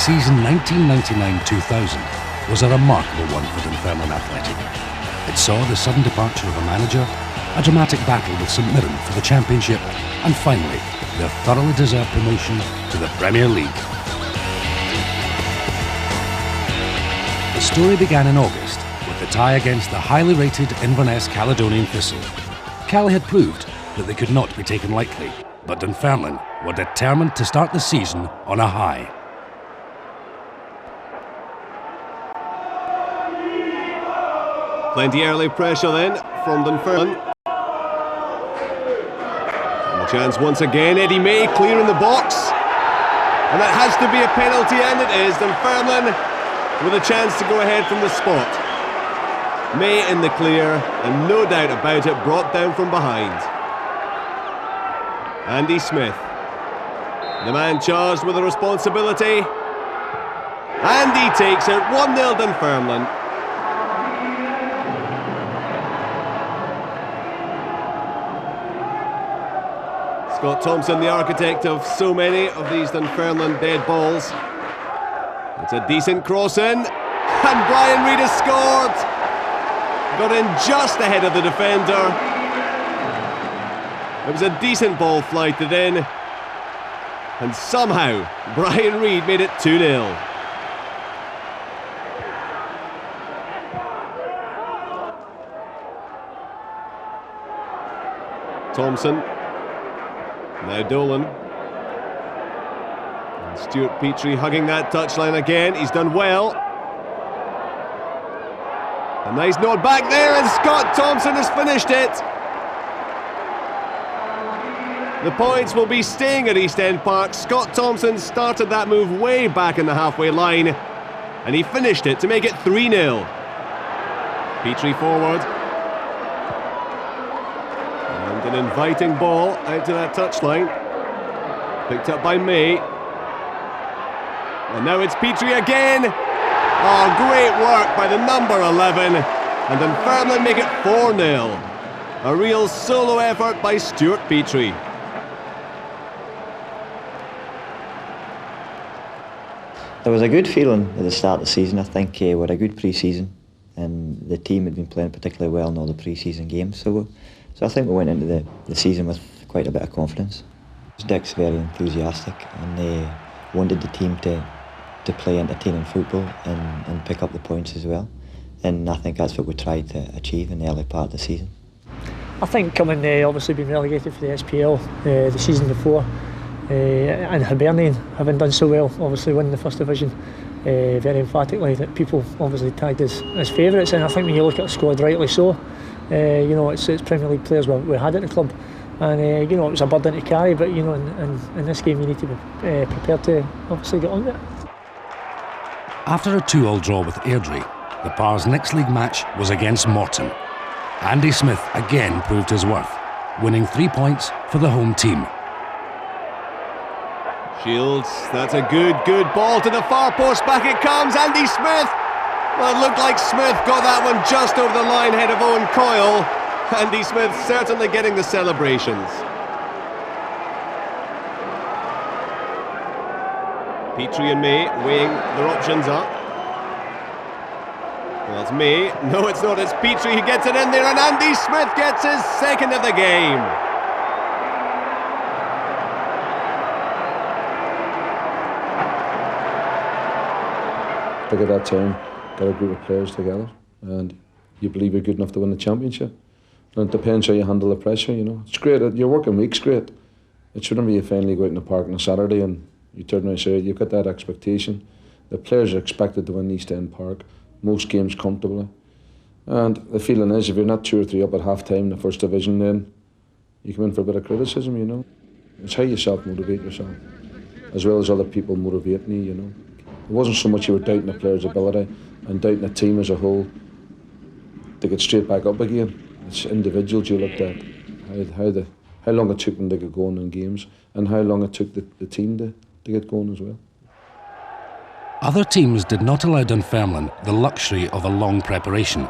season 1999-2000 was a remarkable one for Dunfermline Athletic. It saw the sudden departure of a manager, a dramatic battle with St Mirren for the championship, and finally, their thoroughly deserved promotion to the Premier League. The story began in August with the tie against the highly rated Inverness Caledonian Thistle. Cali had proved that they could not be taken lightly, but Dunfermline were determined to start the season on a high. Plenty early pressure then from Dunfermline. And the chance once again, Eddie May clearing the box. And that has to be a penalty, and it is. Dunfermline with a chance to go ahead from the spot. May in the clear, and no doubt about it, brought down from behind. Andy Smith, the man charged with the responsibility. And he takes it, 1-0 Dunfermline. Scott Thompson, the architect of so many of these Dunfermline dead balls. It's a decent cross in, and Brian Reid has scored. Got in just ahead of the defender. It was a decent ball flighted in, and somehow Brian Reid made it 2-0. Thompson. Now Dolan. And Stuart Petrie hugging that touchline again. He's done well. A nice nod back there, and Scott Thompson has finished it. The points will be staying at East End Park. Scott Thompson started that move way back in the halfway line, and he finished it to make it 3-0. Petrie forward. And an inviting ball out to that touchline. Picked up by May. And now it's Petrie again. Oh, great work by the number 11. And Dunfermline make it 4-0. A real solo effort by Stuart Petrie. There was a good feeling at the start of the season. I think we had a good pre-season, and the team had been playing particularly well in all the pre-season games. So I think we went into the season with quite a bit of confidence. Dick's very enthusiastic, and they wanted the team to play entertaining football and pick up the points as well. And I think that's what we tried to achieve in the early part of the season. I think coming, obviously being relegated for the SPL the season before, and Hibernian having done so well, obviously winning the first division very emphatically, that people obviously tagged as favourites. And I think when you look at the squad, rightly so, it's Premier League players we had at the club, and it was a burden to carry, but in this game you need to be prepared to obviously get on with it. After a 2-2 draw with Airdrie, the Par's next league match was against Morton. Andy Smith again proved his worth, winning 3 points for the home team. Shields, that's a good ball to the far post, back it comes, Andy Smith! Well, it looked like Smith got that one just over the line ahead of Owen Coyle. Andy Smith certainly getting the celebrations. Petrie and May weighing their options up. Well, it's May. No, it's not. It's Petrie who gets it in there, and Andy Smith gets his second of the game. I think at that time, got a group of players together, and you believe you're good enough to win the championship. And it depends how you handle the pressure, It's great. Your working week's great. It shouldn't be you finally go out in the park on a Saturday and you turn around and say, you've got that expectation. The players are expected to win East End Park, most games comfortably. And the feeling is, if you're not 2 or 3 up at half-time in the first division, then you come in for a bit of criticism, It's how you self-motivate yourself, as well as other people motivating you, It wasn't so much you were doubting the players' ability and doubting the team as a whole to get straight back up again. It's individuals you looked at, how long it took them to get going in games, and how long it took the team to get going as well. Other teams did not allow Dunfermline the luxury of a long preparation.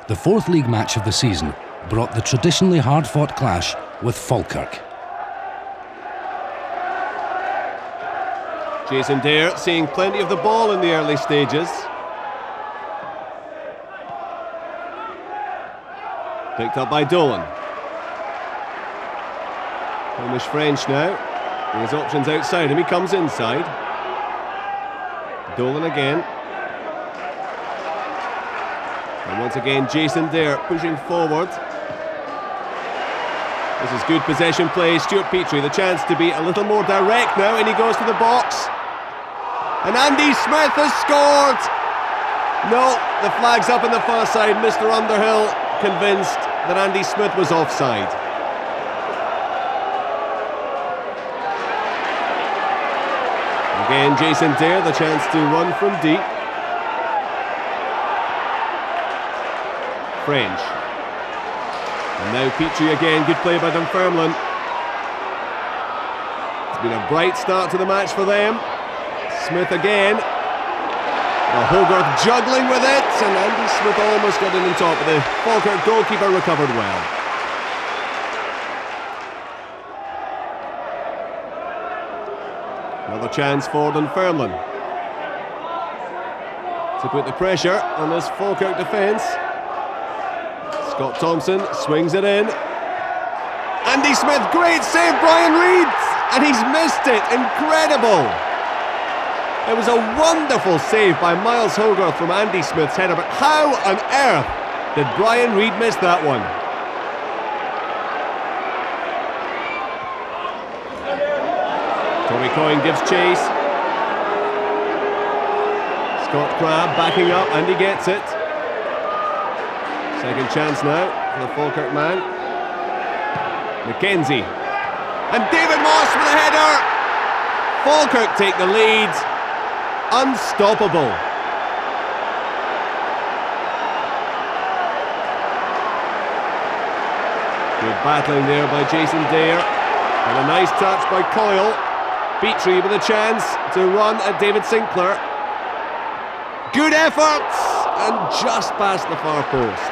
The fourth league match of the season brought the traditionally hard-fought clash with Falkirk. Jason Dare seeing plenty of the ball in the early stages. Picked up by Dolan. Hamish French now. His options outside him, he comes inside. Dolan again. And once again Jason Dare pushing forward. This is good possession play. Stuart Petrie, the chance to be a little more direct now, and he goes to the box. And Andy Smith has scored! No, the flag's up on the far side. Mr. Underhill convinced that Andy Smith was offside. Again, Jason Dare, the chance to run from deep. French. And now Petrie again, good play by Dunfermline. It's been a bright start to the match for them. Smith again. Well, Hogarth juggling with it, and Andy Smith almost got in on top, but the Falkirk goalkeeper recovered well. Another chance for Dunfermline to put the pressure on this Falkirk defence. Scott Thompson swings it in. Andy Smith, great save, Brian Reid! And he's missed it, incredible! It was a wonderful save by Miles Hogarth from Andy Smith's header, but how on earth did Brian Reid miss that one? Tommy Coyne gives chase. Scott Crabb backing up, and he gets it. Second chance now for the Falkirk man. McKenzie. And David Moss with a header! Falkirk take the lead. Unstoppable. Good battling there by Jason Dare. And a nice touch by Coyle. Petrie with a chance to run at David Sinclair. Good efforts! And just past the far post.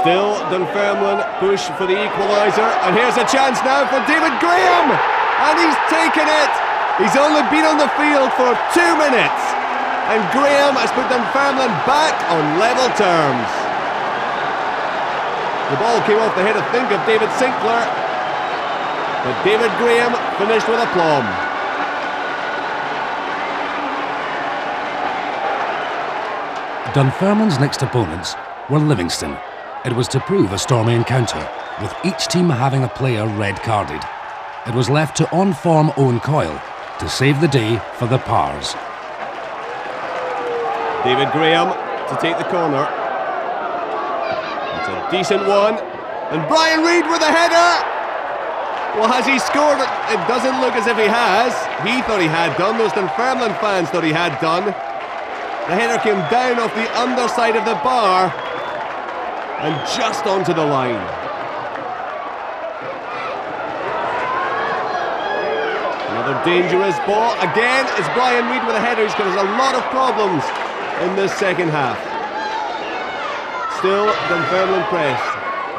Still, Dunfermline push for the equaliser, and here's a chance now for David Graham, and he's taken it. He's only been on the field for 2 minutes, and Graham has put Dunfermline back on level terms. The ball came off the head, I think, of David Sinclair, but David Graham finished with aplomb. Dunfermline's next opponents were Livingston. It was to prove a stormy encounter, with each team having a player red-carded. It was left to on-form Owen Coyle to save the day for the Pars. David Graham to take the corner. It's a decent one. And Brian Reid with a header! Well, has he scored? It doesn't look as if he has. He thought he had done. Those Dunfermline fans thought he had done. The header came down off the underside of the bar and just onto the line. Another dangerous ball. Again, it's Brian Reid with a header. He's got a lot of problems in this second half. Still, Dunfermline pressed.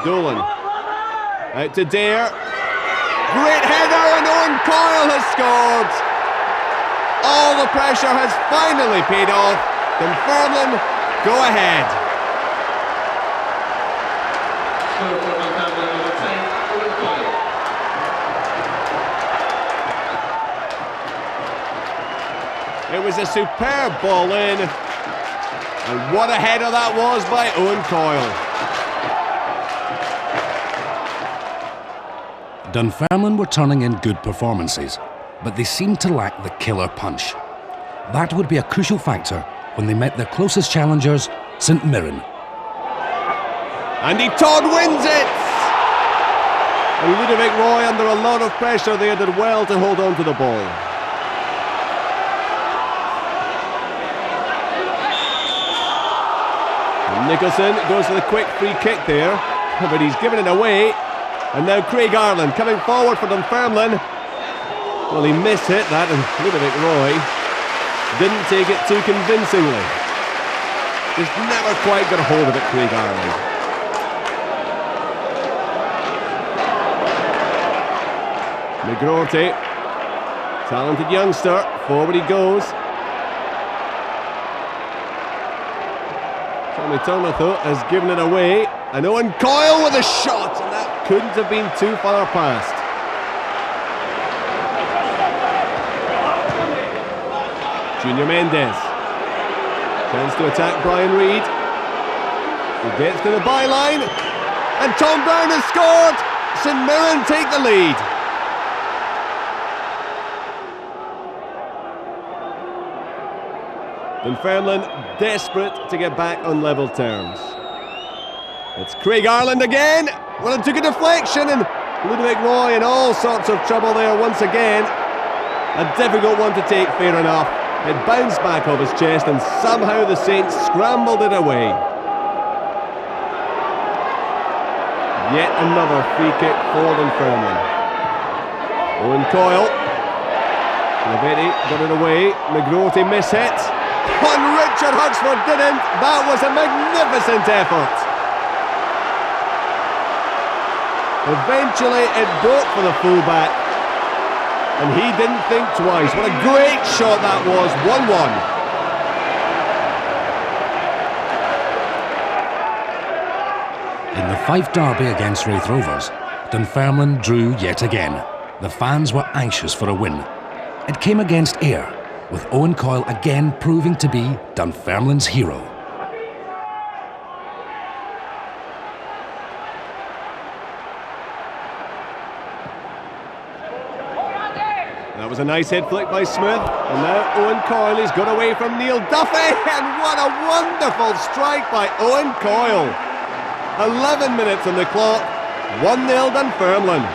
Dolan. Out to Dare. Great header, and Owen Coyle has scored. All the pressure has finally paid off. Dunfermline go ahead. It was a superb ball in, and what a header that was by Owen Coyle. Dunfermline were turning in good performances, but they seemed to lack the killer punch. That would be a crucial factor when they met their closest challengers, St Mirren. Andy Todd wins it! And Ludovic Roy, under a lot of pressure there, did well to hold on to the ball. And Nicholson goes for the quick free kick there, but he's given it away. And now Craig Ireland coming forward for Dunfermline. Well, he mishit that, and Ludovic Roy didn't take it too convincingly. Just never quite got a hold of it, Craig Ireland. McGroarty, talented youngster, forward he goes. Tommy Turner though has given it away, and Owen Coyle with a shot, and that couldn't have been too far past. Junior Mendes, chance to attack Brian Reid. He gets to the byline, and Tom Brown has scored. St Mirren take the lead. Dunfermline desperate to get back on level terms. It's Craig Ireland again. Well, it took a deflection, and Ludovic Roy in all sorts of trouble there once again. A difficult one to take, fair enough. It bounced back off his chest, and somehow the Saints scrambled it away. Yet another free kick for Dunfermline. Owen Coyle. Lavetti got it away. McGroarty mishit. And Richard Huxford didn't. That was a magnificent effort. Eventually it broke for the fullback, and he didn't think twice. What a great shot that was. 1-1. In the Fife derby against Raith Rovers, Dunfermline drew yet again. The fans were anxious for a win. It came against Ayr, with Owen Coyle again proving to be Dunfermline's hero. That was a nice head flick by Smith, and now Owen Coyle has got away from Neil Duffy, and what a wonderful strike by Owen Coyle. 11 minutes on the clock, 1-0 Dunfermline.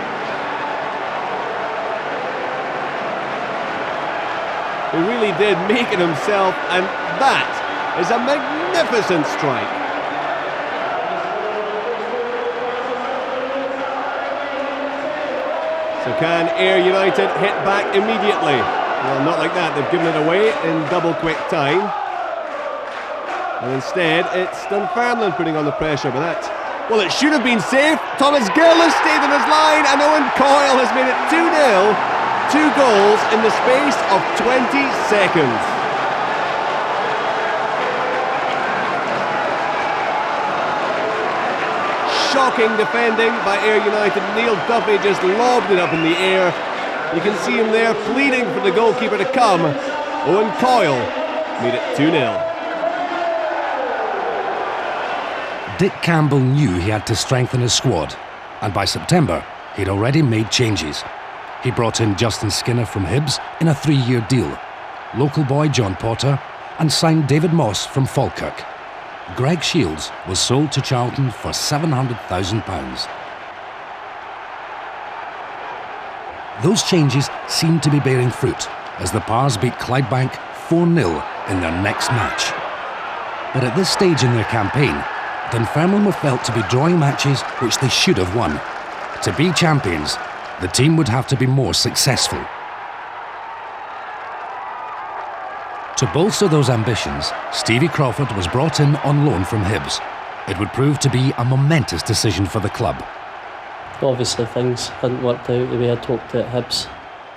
He really did make it himself, and that is a magnificent strike. So can Ayr United hit back immediately? Well, not like that. They've given it away in double quick time. And instead, it's Dunfermline putting on the pressure, but that, well, it should have been safe. Thomas Gill has stayed on his line, and Owen Coyle has made it 2-0. 2 goals in the space of 20 seconds. Shocking defending by Ayr United. Neil Duffy just lobbed it up in the air. You can see him there pleading for the goalkeeper to come. Owen Coyle made it 2-0. Dick Campbell knew he had to strengthen his squad, and by September he'd already made changes. He brought in Justin Skinner from Hibs in a 3-year deal, local boy John Potter, and signed David Moss from Falkirk. Greg Shields was sold to Charlton for £700,000. Those changes seemed to be bearing fruit as the Pars beat Clydebank 4-0 in their next match. But at this stage in their campaign, Dunfermline were felt to be drawing matches which they should have won. To be champions, the team would have to be more successful. To bolster those ambitions, Stevie Crawford was brought in on loan from Hibs. It would prove to be a momentous decision for the club. Obviously things hadn't worked out the way I'd hoped at Hibs.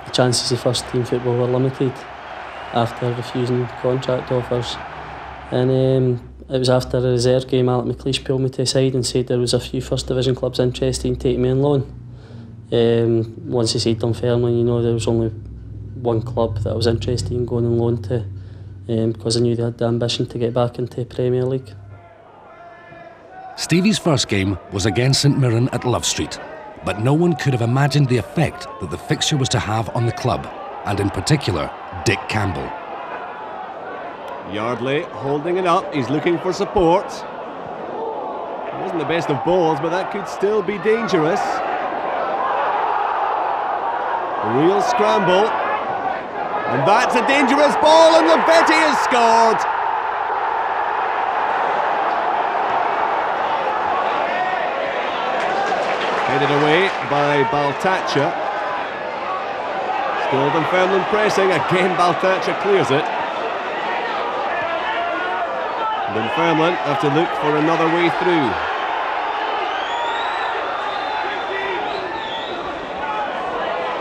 The chances of first team football were limited after refusing contract offers. And it was after a reserve game, Alec McLeish pulled me to the side and said there was a few first division clubs interested in taking me on loan. Once he said Dunfermline, you know, there was only one club that I was interested in going on loan to, because I knew they had the ambition to get back into the Premier League. Stevie's first game was against St Mirren at Love Street, but no one could have imagined the effect that the fixture was to have on the club, and in particular, Dick Campbell. Yardley holding it up, he's looking for support. It wasn't the best of balls, but that could still be dangerous. Real scramble. And that's a dangerous ball, and Lavetti has scored. Headed away by Baltacha. Still Dunfermline pressing, again Baltacha clears it. Dunfermline have to look for another way through.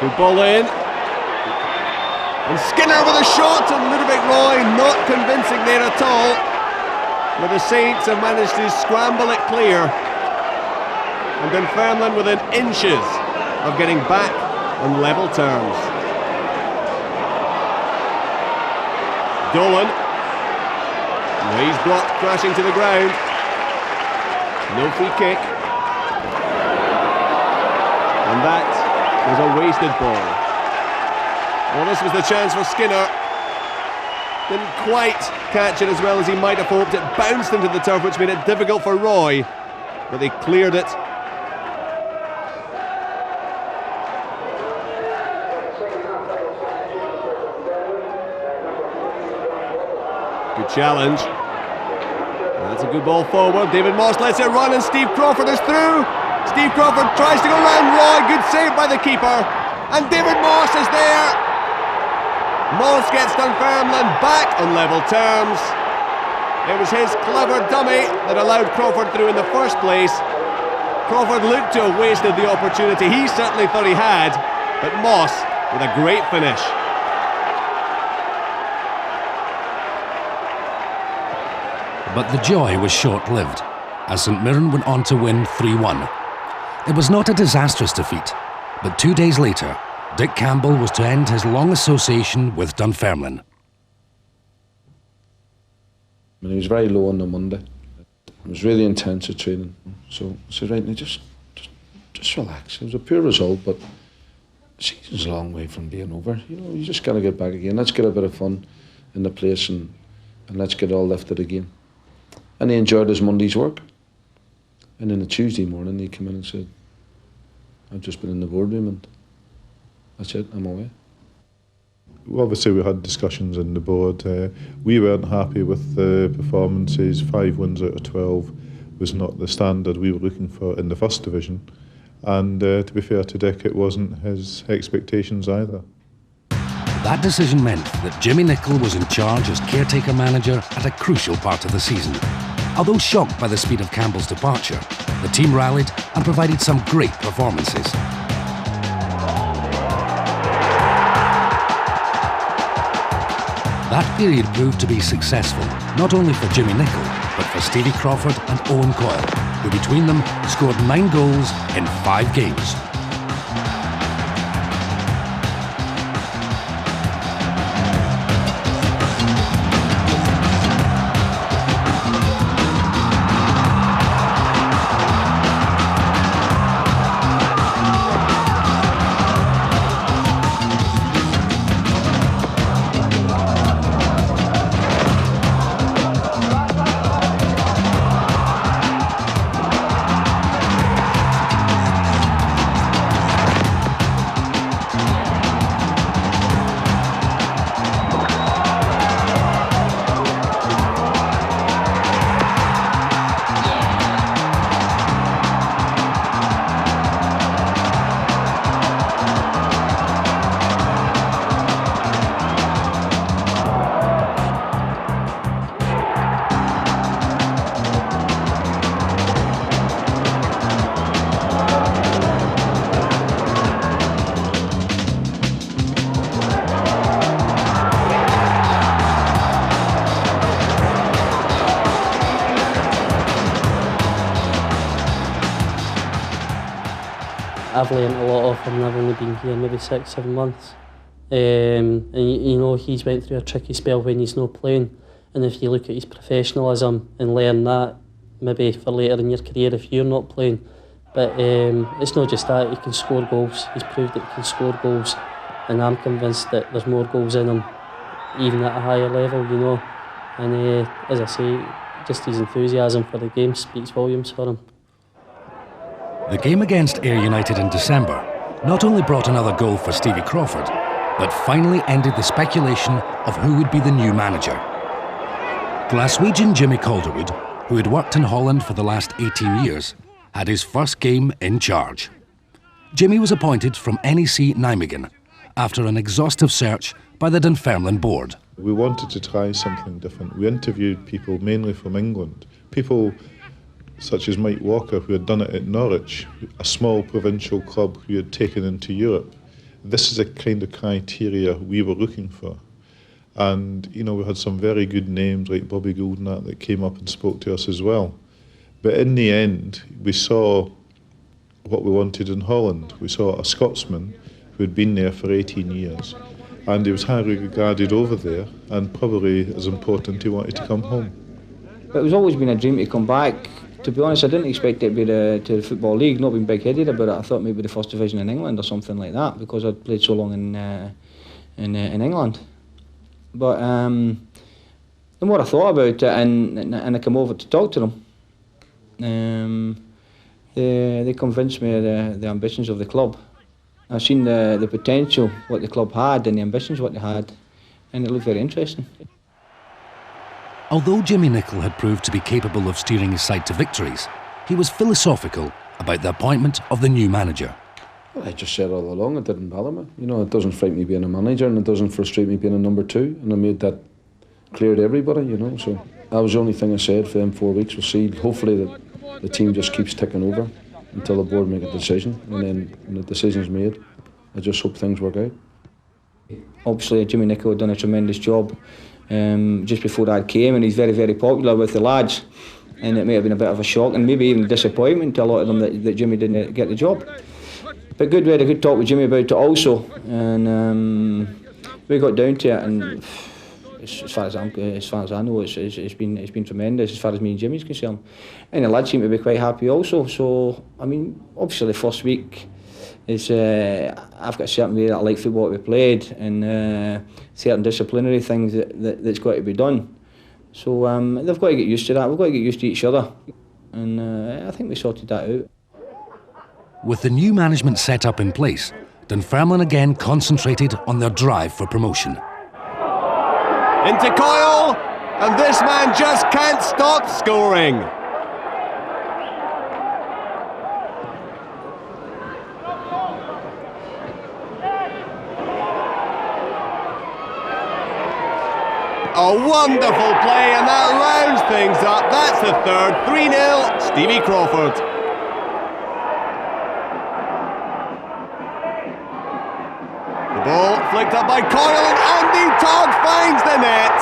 Good ball in. And Skinner with a shot, and Ludovic Roy not convincing there at all. But the Saints have managed to scramble it clear. And Dunfermline within inches of getting back on level terms. Dolan. He's blocked, crashing to the ground. No free kick. And that was a wasted ball. Well, this was the chance for Skinner. Didn't quite catch it as well as he might have hoped. It bounced into the turf, which made it difficult for Roy. But they cleared it. Good challenge. That's a good ball forward. David Moss lets it run, and Steve Crawford is through. Steve Crawford tries to go round Roy. Good save by the keeper. And David Moss is there. Moss gets Dunfermline back on level terms. It was his clever dummy that allowed Crawford through in the first place. Crawford looked to have wasted the opportunity. He certainly thought he had. But Moss with a great finish. But the joy was short-lived, as St Mirren went on to win 3-1. It was not a disastrous defeat, but 2 days later, Dick Campbell was to end his long association with Dunfermline. He was very low on the Monday. It was really intense at training. So I said, right, now just relax. It was a poor result, but the season's a long way from being over. You know, you just got to get back again. Let's get a bit of fun in the place and let's get all lifted again. And he enjoyed his Monday's work. And then a Tuesday morning he came in and said, I've just been in the boardroom and that's it, I'm away. Well, obviously we had discussions in the board. We weren't happy with the performances. 5 wins out of 12 was not the standard we were looking for in the first division. And to be fair to Dick, it wasn't his expectations either. That decision meant that Jimmy Nicholl was in charge as caretaker manager at a crucial part of the season. Although shocked by the speed of Campbell's departure, the team rallied and provided some great performances. That period proved to be successful, not only for Jimmy Nicholl, but for Stevie Crawford and Owen Coyle, who between them scored 9 goals in 5 games. I've learnt a lot off him. I've only been here maybe 6-7 months. And you know, he's went through a tricky spell when he's not playing. And if you look at his professionalism and learn that, maybe for later in your career if you're not playing. But it's not just that, he can score goals. He's proved that he can score goals. And I'm convinced that there's more goals in him, even at a higher level, you know. And as I say, just his enthusiasm for the game speaks volumes for him. The game against Ayr United in December not only brought another goal for Stevie Crawford, but finally ended the speculation of who would be the new manager. Glaswegian Jimmy Calderwood, who had worked in Holland for the last 18 years, had his first game in charge. Jimmy was appointed from NEC Nijmegen after an exhaustive search by the Dunfermline board. We wanted to try something different. We interviewed people mainly from England, people such as Mike Walker, who had done it at Norwich, a small provincial club who had taken into Europe. this is the kind of criteria we were looking for. And, you know, we had some very good names like Bobby Gould and that came up and spoke to us as well. But in the end, we saw what we wanted in Holland. We saw a Scotsman who had been there for 18 years. And he was highly regarded over there, and probably as important, he wanted to come home. It was always been a dream to come back. To be honest, I didn't expect it to be to the Football League, not being big-headed about it. I thought maybe the First Division in England or something like that, because I'd played so long in England. But the more I thought about it, and I came over to talk to them, they convinced me of the ambitions of the club. I've seen the potential, what the club had, and the ambitions what they had, and it looked very interesting. Although Jimmy Nicholl had proved to be capable of steering his side to victories, he was philosophical about the appointment of the new manager. Well, I just said all along it didn't bother me. You know, it doesn't frighten me being a manager, and it doesn't frustrate me being a number two, and I made that clear to everybody, you know. So that was the only thing I said for them 4 weeks. We'll see. Hopefully the team just keeps ticking over until the board make a decision, and then when the decision's made, I just hope things work out. Obviously, Jimmy Nicholl had done a tremendous job just before I came, and he's very, very popular with the lads, and it may have been a bit of a shock and maybe even a disappointment to a lot of them that Jimmy didn't get the job. But good, we had a good talk with Jimmy about it also, and we got down to it, and as far as I know, it's been tremendous as far as me and Jimmy's concerned, and the lads seem to be quite happy also. So I mean, obviously the first week is I've got a certain way that I like football to be played, and certain disciplinary things that's got to be done. So they've got to get used to that. We've got to get used to each other, and I think we sorted that out. With the new management set up in place, Dunfermline again concentrated on their drive for promotion. Into Coyle, and this man just can't stop scoring. A wonderful play, and that rounds things up. That's the third. 3-0, Stevie Crawford. The ball flicked up by Coyle, and Andy Todd finds the net.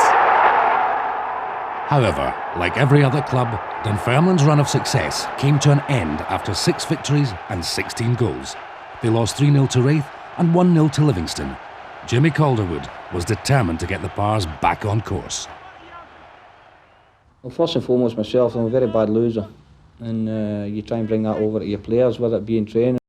However, like every other club, Dunfermline's run of success came to an end after 6 victories and 16 goals. They lost 3-0 to Wraith and 1-0 to Livingston. Jimmy Calderwood was determined to get the Pars back on course. Well, first and foremost myself, I'm a very bad loser, and you try and bring that over to your players, whether it be in training